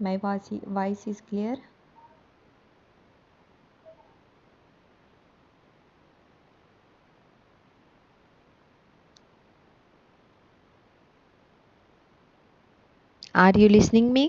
My voice is clear. Are you listening me?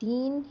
3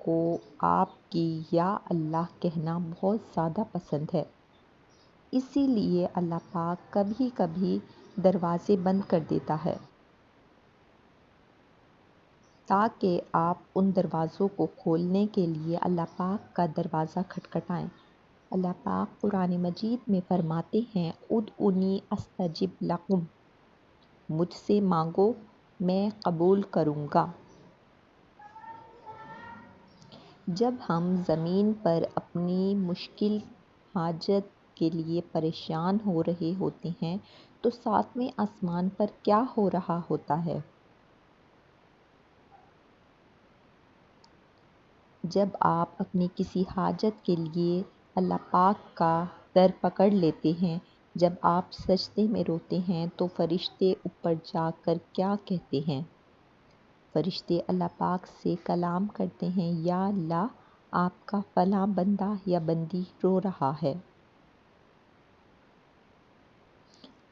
کو آپ کی یا اللہ کہنا بہت زیادہ پسند ہے، اسی لیے اللہ پاک کبھی کبھی دروازے بند کر دیتا ہے تاکہ آپ ان دروازوں کو کھولنے کے لیے اللہ پاک کا دروازہ کھٹکھٹائیں۔ اللہ پاک قرآن مجید میں فرماتے ہیں ادعونی استجب لکم، مجھ سے مانگو میں قبول کروں گا۔ جب ہم زمین پر اپنی مشکل حاجت کے لیے پریشان ہو رہے ہوتے ہیں تو ساتویں آسمان پر کیا ہو رہا ہوتا ہے؟ جب آپ اپنی کسی حاجت کے لیے اللہ پاک کا در پکڑ لیتے ہیں، جب آپ سجدے میں روتے ہیں تو فرشتے اوپر جا کر کیا کہتے ہیں؟ فرشتے اللہ پاک سے کلام کرتے ہیں، یا اللہ آپ کا فلاں بندہ یا بندی رو رہا ہے۔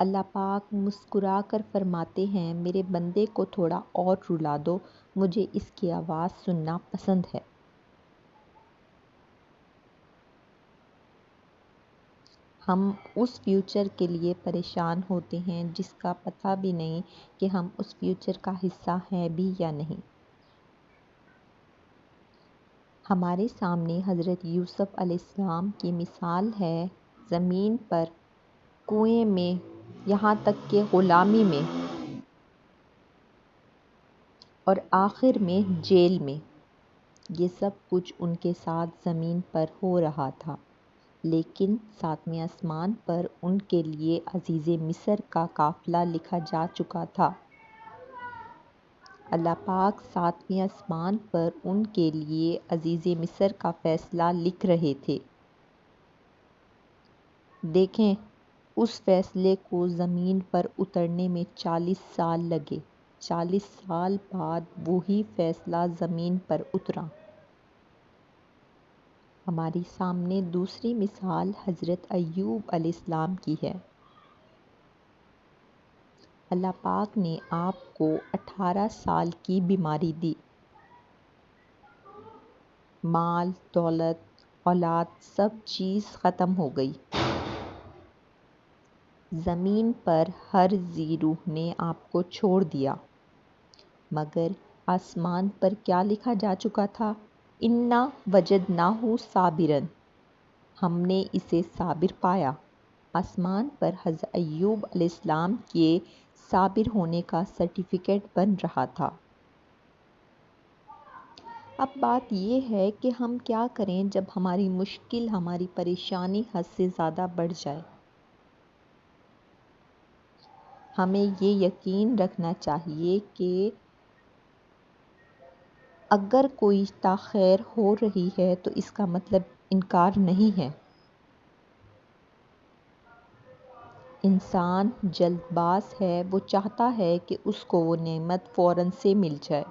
اللہ پاک مسکرا کر فرماتے ہیں میرے بندے کو تھوڑا اور رلا دو، مجھے اس کی آواز سننا پسند ہے۔ ہم اس فیوچر کے لیے پریشان ہوتے ہیں جس کا پتہ بھی نہیں کہ ہم اس فیوچر کا حصہ ہیں بھی یا نہیں۔ ہمارے سامنے حضرت یوسف علیہ السلام کی مثال ہے، زمین پر، کنویں میں، یہاں تک کہ غلامی میں، اور آخر میں جیل میں۔ یہ سب کچھ ان کے ساتھ زمین پر ہو رہا تھا، لیکن ساتویں آسمان پر ان کے لیے عزیز مصر کا قافلہ لکھا جا چکا تھا۔ اللہ پاک ساتویں آسمان پر ان کے لیے عزیز مصر کا فیصلہ لکھ رہے تھے۔ دیکھیں، اس فیصلے کو زمین پر اترنے میں 40 سال لگے، 40 سال بعد وہی فیصلہ زمین پر اترا۔ ہمارے سامنے دوسری مثال حضرت ایوب علیہ السلام کی ہے۔ اللہ پاک نے آپ کو 18 سال کی بیماری دی، مال دولت اولاد سب چیز ختم ہو گئی، زمین پر ہر ذی روح نے آپ کو چھوڑ دیا، مگر آسمان پر کیا لکھا جا چکا تھا؟ انا وجدناہ صابرا، ہم نے اسے صابر پایا۔ آسمان پر حضرت ایوب علیہ السلام کے صابر ہونے کا سرٹیفکیٹ بن رہا تھا۔ اب بات یہ ہے کہ ہم کیا کریں جب ہماری مشکل، ہماری پریشانی حد سے زیادہ بڑھ جائے؟ ہمیں یہ یقین رکھنا چاہیے کہ اگر کوئی تاخیر ہو رہی ہے تو اس کا مطلب انکار نہیں ہے۔ انسان جلد باز ہے، وہ چاہتا ہے کہ اس کو وہ نعمت فوراً سے مل جائے۔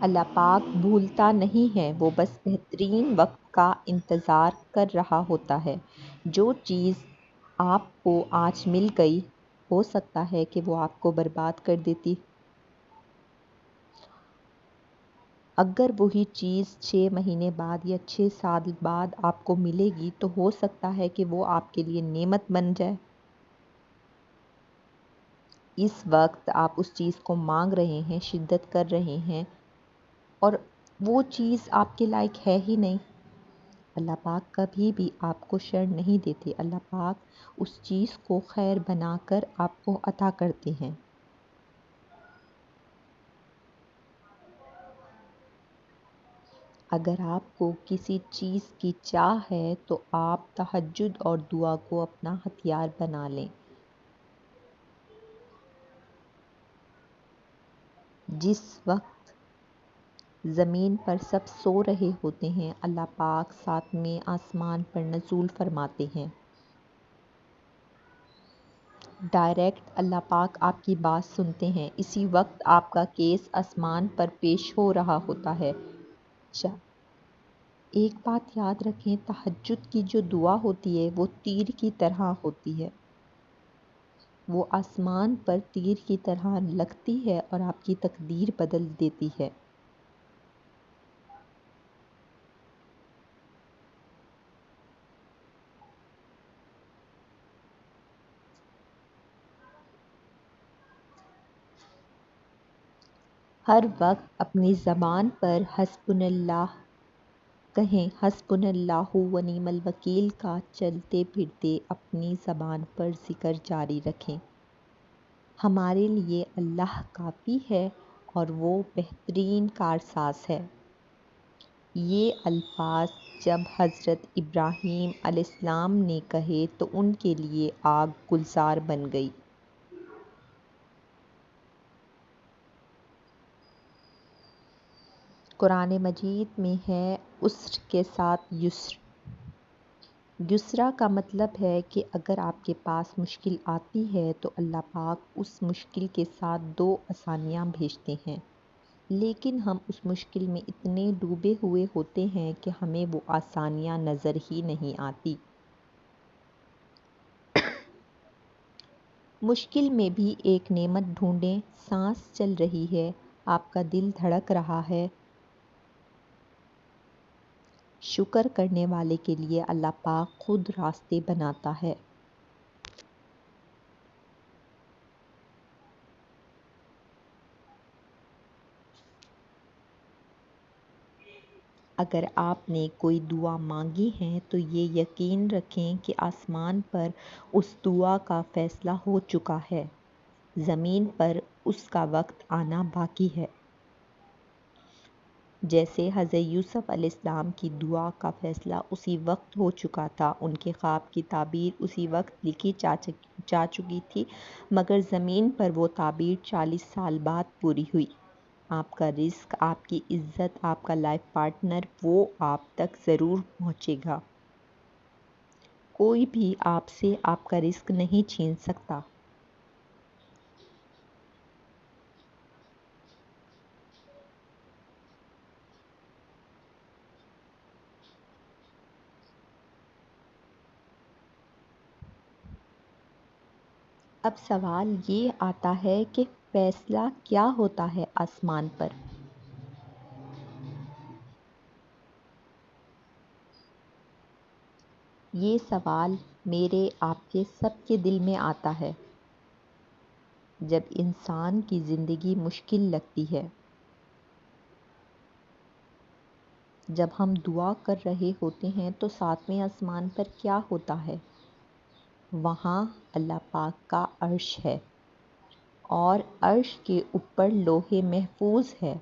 اللہ پاک بھولتا نہیں ہے، وہ بس بہترین وقت کا انتظار کر رہا ہوتا ہے۔ جو چیز آپ کو آج مل گئی، ہو سکتا ہے کہ وہ آپ کو برباد کر دیتی۔ اگر وہی چیز 6 مہینے بعد یا 6 سال بعد آپ کو ملے گی تو ہو سکتا ہے کہ وہ آپ کے لیے نعمت بن جائے۔ اس وقت آپ اس چیز کو مانگ رہے ہیں، شدت کر رہے ہیں، اور وہ چیز آپ کے لائق ہے ہی نہیں۔ اللہ پاک کبھی بھی آپ کو شر نہیں دیتے، اللہ پاک اس چیز کو خیر بنا کر آپ کو عطا کرتے ہیں۔ اگر آپ کو کسی چیز کی چاہ ہے تو آپ تہجد اور دعا کو اپنا ہتھیار بنا لیں۔ جس وقت زمین پر سب سو رہے ہوتے ہیں، اللہ پاک ساتویں آسمان پر نزول فرماتے ہیں۔ ڈائریکٹ اللہ پاک آپ کی بات سنتے ہیں، اسی وقت آپ کا کیس آسمان پر پیش ہو رہا ہوتا ہے۔ ایک بات یاد رکھیں، تہجد کی جو دعا ہوتی ہے وہ تیر کی طرح ہوتی ہے، وہ آسمان پر تیر کی طرح لگتی ہے اور آپ کی تقدیر بدل دیتی ہے۔ ہر وقت اپنی زبان پر حسبنا اللہ کہیں، حسبنا اللہ و نعم الوکیل کا چلتے پھرتے اپنی زبان پر ذکر جاری رکھیں۔ ہمارے لیے اللہ کافی ہے اور وہ بہترین کارساز ہے۔ یہ الفاظ جب حضرت ابراہیم علیہ السلام نے کہے تو ان کے لیے آگ گلزار بن گئی۔ قرآن مجید میں ہے عسر کے ساتھ یسر۔ یسرا کا مطلب ہے کہ اگر آپ کے پاس مشکل آتی ہے تو اللہ پاک اس مشکل کے ساتھ 2 آسانیاں بھیجتے ہیں، لیکن ہم اس مشکل میں اتنے ڈوبے ہوئے ہوتے ہیں کہ ہمیں وہ آسانیاں نظر ہی نہیں آتی۔ مشکل میں بھی ایک نعمت ڈھونڈیں، سانس چل رہی ہے، آپ کا دل دھڑک رہا ہے۔ شکر کرنے والے کے لیے اللہ پاک خود راستے بناتا ہے۔ اگر آپ نے کوئی دعا مانگی ہے تو یہ یقین رکھیں کہ آسمان پر اس دعا کا فیصلہ ہو چکا ہے، زمین پر اس کا وقت آنا باقی ہے۔ جیسے حضرت یوسف علیہ السلام کی دعا کا فیصلہ اسی وقت ہو چکا تھا، ان کے خواب کی تعبیر اسی وقت لکھی جا چکی تھی، مگر زمین پر وہ تعبیر 40 سال بعد پوری ہوئی۔ آپ کا رزق، آپ کی عزت، آپ کا لائف پارٹنر، وہ آپ تک ضرور پہنچے گا۔ کوئی بھی آپ سے آپ کا رزق نہیں چھین سکتا۔ اب سوال یہ آتا ہے کہ فیصلہ کیا ہوتا ہے آسمان پر؟ یہ سوال میرے آپ کے سب کے دل میں آتا ہے جب انسان کی زندگی مشکل لگتی ہے، جب ہم دعا کر رہے ہوتے ہیں تو 7ویں آسمان پر کیا ہوتا ہے؟ وہاں اللہ پاک کا عرش ہے اور عرش کے اوپر لوح محفوظ ہے۔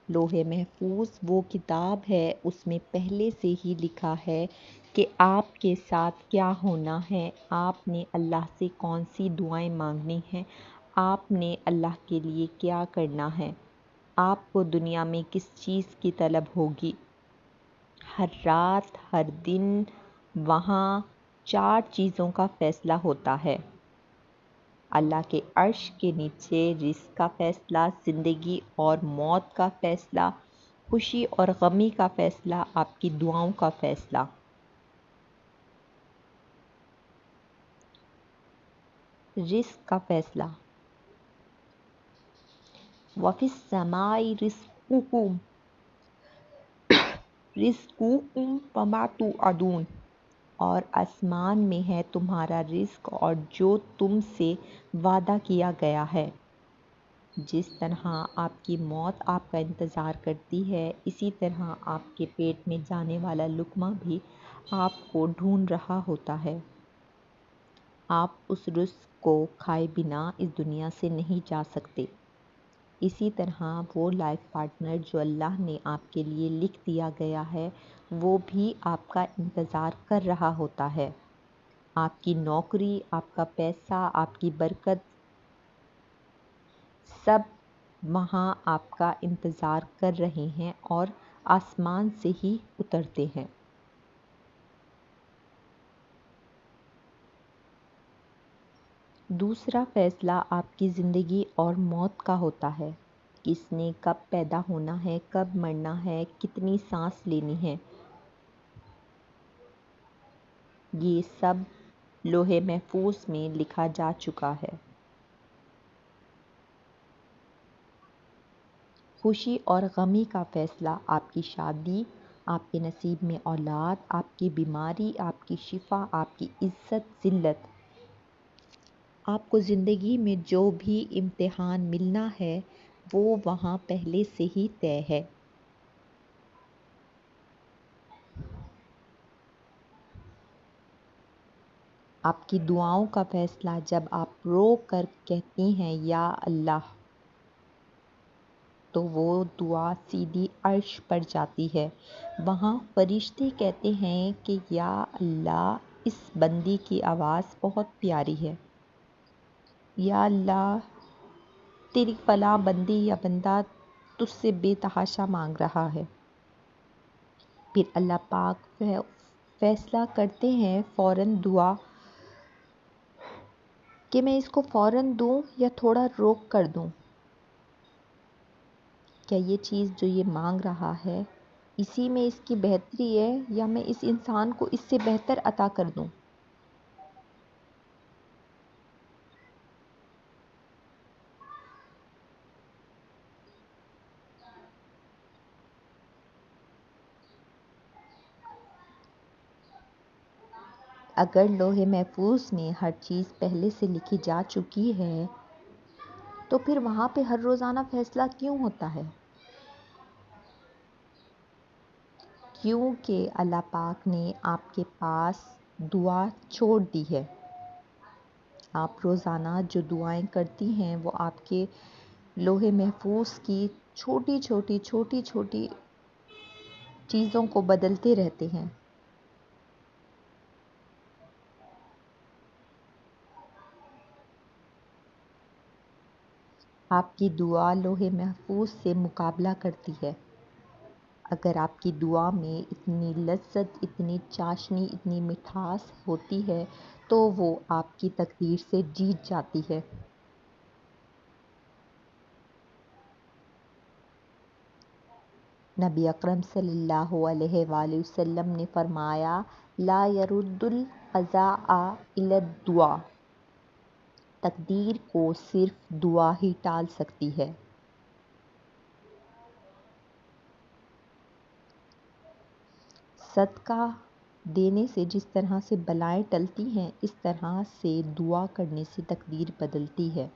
لوح محفوظ وہ کتاب ہے، اس میں پہلے سے ہی لکھا ہے کہ آپ کے ساتھ کیا ہونا ہے، آپ نے اللہ سے کون سی دعائیں مانگنی ہیں، آپ نے اللہ کے لیے کیا کرنا ہے، آپ کو دنیا میں کس چیز کی طلب ہوگی۔ ہر رات، ہر دن وہاں 4 چیزوں کا فیصلہ ہوتا ہے۔ اللہ کے عرش کے نیچے رزق کا فیصلہ، زندگی اور موت کا فیصلہ، خوشی اور غمی کا فیصلہ، آپ کی دعاؤں کا فیصلہ۔ رزق کا فیصلہ، وَفِي السَّمَاءِ رِزْقُكُمْ وَمَا تُوعَدُونَ، اور آسمان میں ہے تمہارا رزق اور جو تم سے وعدہ کیا گیا ہے۔ جس طرح آپ کی موت آپ کا انتظار کرتی ہے، اسی طرح آپ کے پیٹ میں جانے والا لقمہ بھی آپ کو ڈھونڈ رہا ہوتا ہے۔ آپ اس رزق کو کھائے بنا اس دنیا سے نہیں جا سکتے۔ اسی طرح وہ لائف پارٹنر جو اللہ نے آپ کے لیے لکھ دیا گیا ہے، وہ بھی آپ کا انتظار کر رہا ہوتا ہے۔ آپ کی نوکری، آپ کا پیسہ، آپ کی برکت، سب وہاں آپ کا انتظار کر رہے ہیں اور آسمان سے ہی اترتے ہیں۔ دوسرا فیصلہ آپ کی زندگی اور موت کا ہوتا ہے۔ کس نے کب پیدا ہونا ہے، کب مرنا ہے، کتنی سانس لینی ہے، یہ سب لوح محفوظ میں لکھا جا چکا ہے۔ خوشی اور غمی کا فیصلہ، آپ کی شادی، آپ کے نصیب میں اولاد، آپ کی بیماری، آپ کی شفا، آپ کی عزت ذلت، آپ کو زندگی میں جو بھی امتحان ملنا ہے وہ وہاں پہلے سے ہی طے ہے۔ آپ کی دعاؤں کا فیصلہ، جب آپ رو کر کہتی ہیں یا اللہ، تو وہ دعا سیدھی عرش پر جاتی ہے۔ وہاں فرشتے کہتے ہیں کہ یا اللہ، اس بندی کی آواز بہت پیاری ہے، یا اللہ تیری فلاں بندی یا بندہ تجھ سے بے تحاشا مانگ رہا ہے۔ پھر اللہ پاک فیصلہ کرتے ہیں فوراً دعا کہ میں اس کو فوراً دوں یا تھوڑا روک کر دوں۔ کیا یہ چیز جو یہ مانگ رہا ہے اسی میں اس کی بہتری ہے، یا میں اس انسان کو اس سے بہتر عطا کر دوں؟ اگر لوح محفوظ میں ہر چیز پہلے سے لکھی جا چکی ہے تو پھر وہاں پہ ہر روزانہ فیصلہ کیوں ہوتا ہے؟ کیونکہ اللہ پاک نے آپ کے پاس دعا چھوڑ دی ہے۔ آپ روزانہ جو دعائیں کرتی ہیں وہ آپ کے لوح محفوظ کی چھوٹی چھوٹی چیزوں کو بدلتے رہتے ہیں۔ آپ کی دعا لوح محفوظ سے مقابلہ کرتی ہے۔ اگر آپ کی دعا میں اتنی لذت، اتنی چاشنی، اتنی مٹھاس ہوتی ہے تو وہ آپ کی تقدیر سے جیت جاتی ہے۔ نبی اکرم صلی اللہ علیہ وآلہ وسلم نے فرمایا، لا يرد القضاء الا الدعاء، تقدیر کو صرف دعا ہی ٹال سکتی ہے۔ صدقہ دینے سے جس طرح سے بلائیں ٹلتی ہیں، اس طرح سے دعا کرنے سے تقدیر بدلتی ہے۔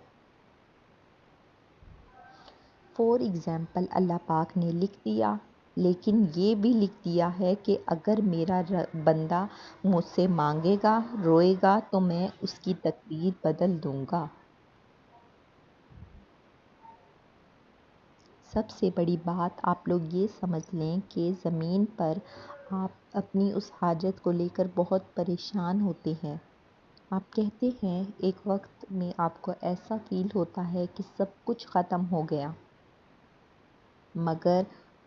فور ایگزامپل، اللہ پاک نے لکھ دیا، لیکن یہ بھی لکھ دیا ہے کہ اگر میرا بندہ مجھ سے مانگے گا، روئے گا، تو میں اس کی تقدیر بدل دوں گا۔ سب سے بڑی بات آپ لوگ یہ سمجھ لیں کہ زمین پر آپ اپنی اس حاجت کو لے کر بہت پریشان ہوتے ہیں۔ آپ کہتے ہیں ایک وقت میں آپ کو ایسا فیل ہوتا ہے کہ سب کچھ ختم ہو گیا، مگر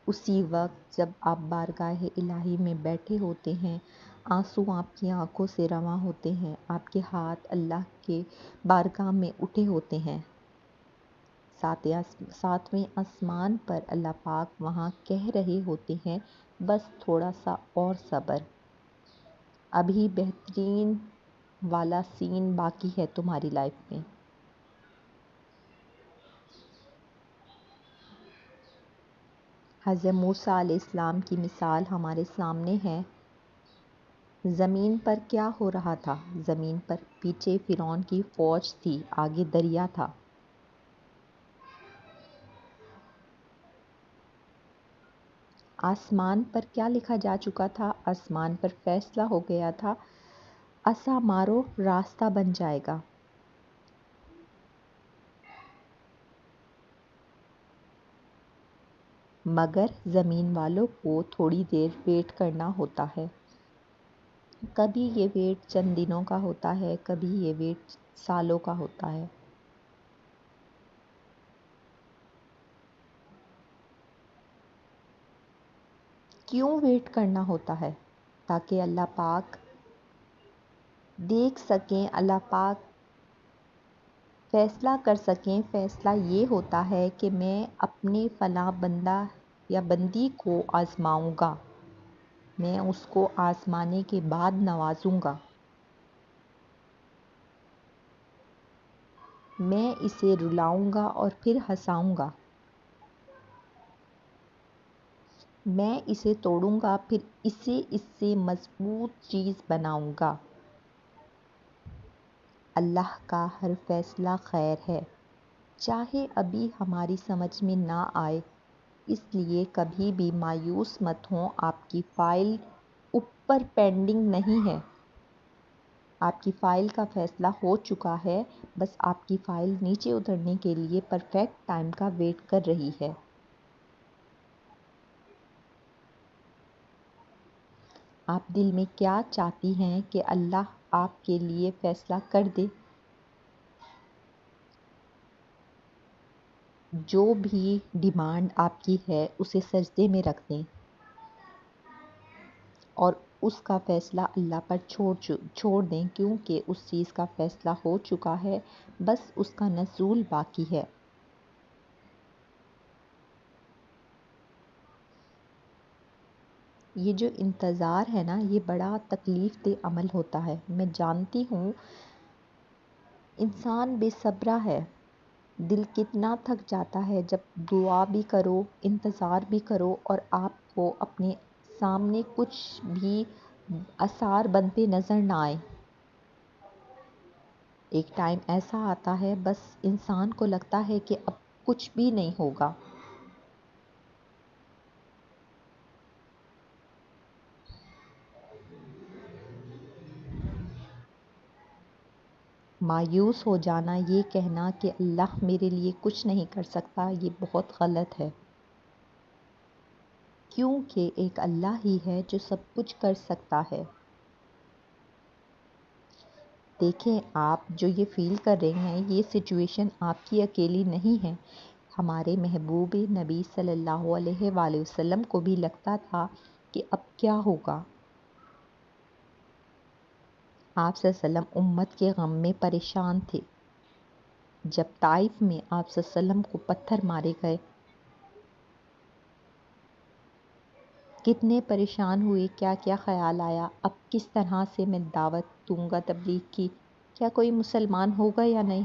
اسی وقت جب آپ بارگاہ الہی میں بیٹھے ہوتے ہیں، آنسو آپ کی آنکھوں سے رواں ہوتے ہیں، آپ کے ہاتھ اللہ کے بارگاہ میں اٹھے ہوتے ہیں، ساتویں آسمان پر اللہ پاک وہاں کہہ رہے ہوتے ہیں، بس تھوڑا سا اور صبر، ابھی بہترین والا سین باقی ہے تمہاری لائف میں۔ حضرت موسیٰ علیہ السلام کی مثال ہمارے سامنے ہے۔ زمین پر کیا ہو رہا تھا؟ زمین پر پیچھے فرعون کی فوج تھی، آگے دریا تھا۔ آسمان پر کیا لکھا جا چکا تھا؟ آسمان پر فیصلہ ہو گیا تھا، عصا مارو راستہ بن جائے گا۔ مگر زمین والوں کو تھوڑی دیر ویٹ کرنا ہوتا ہے۔ کبھی یہ ویٹ چند دنوں کا ہوتا ہے، کبھی یہ ویٹ سالوں کا ہوتا ہے۔ کیوں ویٹ کرنا ہوتا ہے؟ تاکہ اللہ پاک دیکھ سکیں، اللہ پاک فیصلہ کر سکیں۔ فیصلہ یہ ہوتا ہے کہ میں اپنے فلاں بندہ یا بندی کو آزماؤں گا، میں اس کو آزمانے کے بعد نوازوں گا۔ میں اسے رلاؤں گا اور پھر ہنساؤں گا، میں اسے توڑوں گا پھر اسے اس سے مضبوط چیز بناؤں گا۔ اللہ کا ہر فیصلہ خیر ہے، چاہے ابھی ہماری سمجھ میں نہ آئے، اس لیے کبھی بھی مایوس مت ہوں۔ آپ کی فائل اوپر پینڈنگ نہیں ہے، آپ کی فائل کا فیصلہ ہو چکا ہے، بس آپ کی فائل نیچے اترنے کے لیے پرفیکٹ ٹائم کا ویٹ کر رہی ہے۔ آپ دل میں کیا چاہتی ہیں کہ اللہ آپ کے لیے فیصلہ کر دے؟ جو بھی ڈیمانڈ آپ کی ہے اسے سجدے میں رکھ دیں اور اس کا فیصلہ اللہ پر چھوڑ دیں، کیونکہ اس چیز کا فیصلہ ہو چکا ہے، بس اس کا نزول باقی ہے۔ یہ جو انتظار ہے نا، یہ بڑا تکلیف دہ عمل ہوتا ہے، میں جانتی ہوں۔ انسان بے صبرا ہے، دل کتنا تھک جاتا ہے جب دعا بھی کرو، انتظار بھی کرو اور آپ کو اپنے سامنے کچھ بھی آثار بنتے نظر نہ آئے۔ ایک ٹائم ایسا آتا ہے بس انسان کو لگتا ہے کہ اب کچھ بھی نہیں ہوگا۔ مایوس ہو جانا، یہ کہنا کہ اللہ میرے لیے کچھ نہیں کر سکتا، یہ بہت غلط ہے، کیونکہ ایک اللہ ہی ہے جو سب کچھ کر سکتا ہے۔ دیکھیں، آپ جو یہ فیل کر رہے ہیں، یہ سچویشن آپ کی اکیلی نہیں ہے۔ ہمارے محبوب نبی صلی اللہ علیہ وآلہ وسلم کو بھی لگتا تھا کہ اب کیا ہوگا۔ آپ صلی اللہ علیہ وسلم امت کے غم میں پریشان تھے۔ جب طائف میں آپ صلی اللہ علیہ وسلم کو پتھر مارے گئے، کتنے پریشان ہوئے، کیا کیا خیال آیا، اب کس طرح سے میں دعوت دوں گا تبلیغ کی، کیا کوئی مسلمان ہوگا یا نہیں۔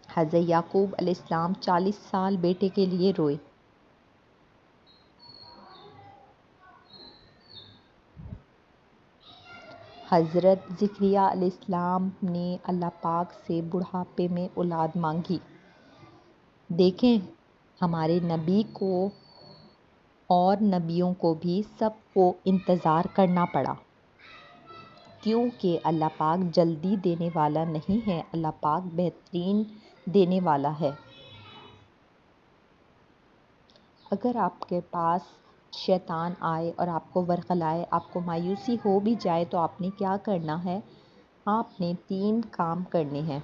حضرت یعقوب علیہ السلام 40 سال بیٹے کے لیے روئے۔ حضرت زکریا علیہ السلام نے اللہ پاک سے بڑھاپے میں اولاد مانگی۔ دیکھیں، ہمارے نبی کو اور نبیوں کو بھی سب کو انتظار کرنا پڑا، کیونکہ اللہ پاک جلدی دینے والا نہیں ہے، اللہ پاک بہترین دینے والا ہے۔ اگر آپ کے پاس شیطان آئے اور آپ کو ورغلائے، آپ کو مایوسی ہو بھی جائے، تو آپ نے کیا کرنا ہے؟ آپ نے 3 کام کرنے ہیں۔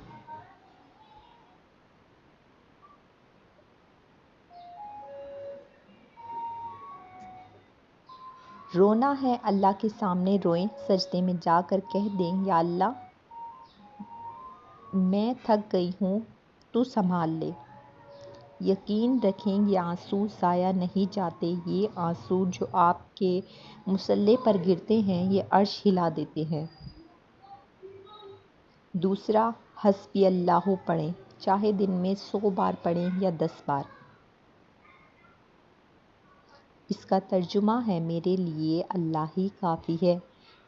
رونا ہے اللہ کے سامنے روئیں، سجدے میں جا کر کہہ دیں، یا اللہ میں تھک گئی ہوں، تو سنبھال لے۔ یقین رکھیں یہ آنسو ضائع نہیں جاتے، یہ آنسو جو آپ کے مصلے پر گرتے ہیں یہ عرش ہلا دیتے ہیں۔ دوسرا، حسبی اللہ پڑھیں، چاہے دن میں 100 بار پڑھیں یا 10 بار۔ اس کا ترجمہ ہے میرے لیے اللہ ہی کافی ہے۔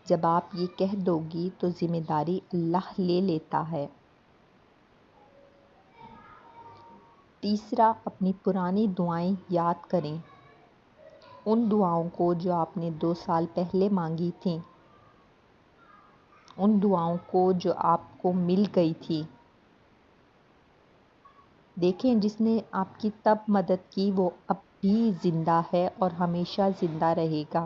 جب آپ یہ کہہ دو گی تو ذمہ داری اللہ لے لیتا ہے۔ تیسرا، اپنی پرانی دعائیں یاد کریں، ان دعاؤں کو جو آپ نے 2 سال پہلے مانگی تھیں، ان دعاؤں کو جو آپ کو مل گئی تھی۔ دیکھیں، جس نے آپ کی تب مدد کی وہ اب بھی زندہ ہے اور ہمیشہ زندہ رہے گا۔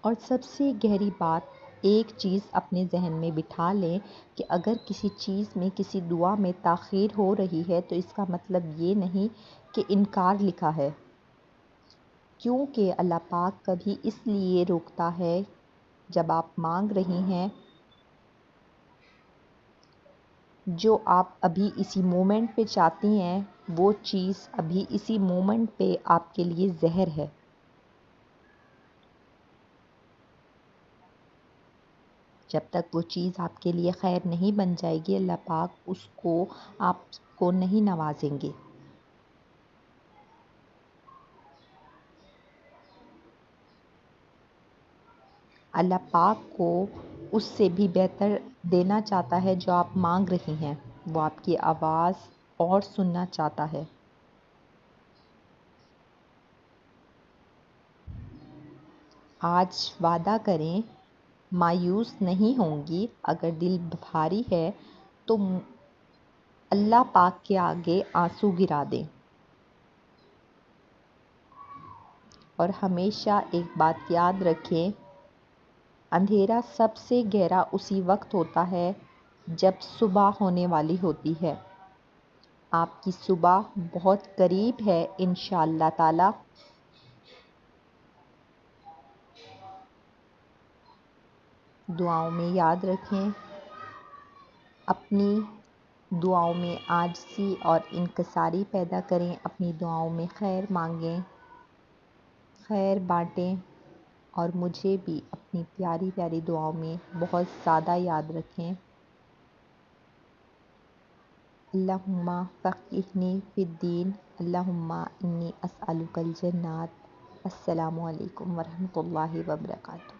اور سب سے گہری بات، ایک چیز اپنے ذہن میں بٹھا لیں کہ اگر کسی چیز میں، کسی دعا میں تاخیر ہو رہی ہے تو اس کا مطلب یہ نہیں کہ انکار لکھا ہے، کیونکہ اللہ پاک کبھی اس لیے روکتا ہے جب آپ مانگ رہی ہیں جو آپ ابھی اسی مومنٹ پہ چاہتی ہیں، وہ چیز ابھی اسی مومنٹ پہ آپ کے لیے زہر ہے۔ جب تک وہ چیز آپ کے لیے خیر نہیں بن جائے گی، اللہ پاک اس کو آپ کو نہیں نوازیں گے۔ اللہ پاک کو اس سے بھی بہتر دینا چاہتا ہے جو آپ مانگ رہی ہیں، وہ آپ کی آواز اور سننا چاہتا ہے۔ آج وعدہ کریں مایوس نہیں ہوں گی، اگر دل بھاری ہے تو اللہ پاک کے آگے آنسو گرا دیں، اور ہمیشہ ایک بات یاد رکھیں، اندھیرا سب سے گہرا اسی وقت ہوتا ہے جب صبح ہونے والی ہوتی ہے۔ آپ کی صبح بہت قریب ہے انشاءاللہ تعالی۔ دعاؤں میں یاد رکھیں، اپنی دعاؤں میں عاجزی اور انکساری پیدا کریں، اپنی دعاؤں میں خیر مانگیں، خیر بانٹیں، اور مجھے بھی اپنی پیاری پیاری دعاؤں میں بہت زیادہ یاد رکھیں۔ اللہم فقہنی فی الدین، اللہم انی اسألک الجنات۔ السلام علیکم ورحمۃ اللہ وبرکاتہ۔